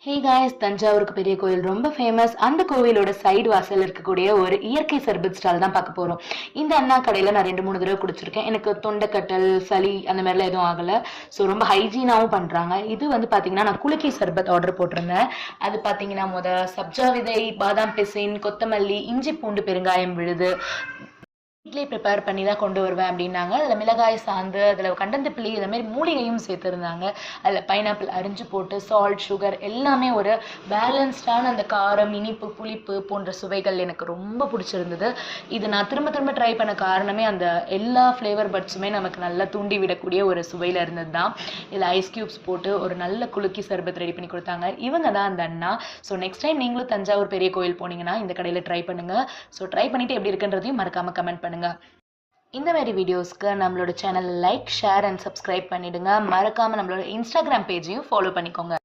Hey guys, தஞ்சாவூருக்கு பெரிய கோயில் ரொம்ப ஃபேமஸ். அந்த கோவிலோட சைடு வாசல் இருக்கக்கூடிய ஒரு இயற்கை சர்பத் ஸ்டால் தான் பார்க்க போறோம். இந்த அண்ணா கடையில நான் 2 3 தடவை குடிச்சிருக்கேன். எனக்கு தொண்டைக்கட்டல், சளி அந்த மாதிரிலாம் எதுவும் ஆகல. ஸோ ரொம்ப ஹைஜீனாவும் பண்றாங்க. இது வந்து பாத்தீங்கன்னா நான் குலுக்கி சர்பத் ஆர்டர் போட்டிருந்தேன். அது பாத்தீங்கன்னா சப்ஜா விதை, பாதாம் பிசின், கொத்தமல்லி, இஞ்சி பூண்டு பெருங்காயம் விழுது வீட்லயே ப்ரிப்பேர் பண்ணி தான் கொண்டு வருவேன் அப்படின்னாங்க. அதில் மிளகாய் சாந்து, அதில் கண்டந்திப்பிலி, இதை மாதிரி மூலிகையும் சேர்த்துருந்தாங்க. அதில் பைனாப்பிள் அரிஞ்சு போட்டு சால்ட், சுகர் எல்லாமே ஒரு பேலன்ஸ்டான அந்த காரம், இனிப்பு, புளிப்பு போன்ற சுவைகள் எனக்கு ரொம்ப பிடிச்சிருந்தது. இது நான் திரும்ப திரும்ப ட்ரை பண்ண காரணமே அந்த எல்லா ஃப்ளேவர் பட்ஸுமே நமக்கு நல்லா தூண்டி விடக்கூடிய ஒரு சுவையில் இருந்தது தான். இதில் ஐஸ் க்யூப்ஸ் போட்டு ஒரு நல்ல குலுக்கி சர்பத் ரெடி பண்ணி கொடுத்தாங்க. இவங்க தான் அந்த அண்ணா. ஸோ நெக்ஸ்ட் டைம் நீங்களும் தஞ்சாவூர் பெரிய கோயில் போனீங்கன்னா இந்த கடையில் ட்ரை பண்ணுங்கள். ஸோ ட்ரை பண்ணிவிட்டு எப்படி இருக்குன்றதையும் மறக்காமல் கமெண்ட் பண்ணுங்கள். இந்த மாதிரி வீடியோஸ்க்கு நம்மளோட channel like, share and subscribe பண்ணிடுங்க. மறக்காம நம்மளோட இன்ஸ்டாகிராம் பேஜையும் ஃபாலோ பண்ணிக்கோங்க.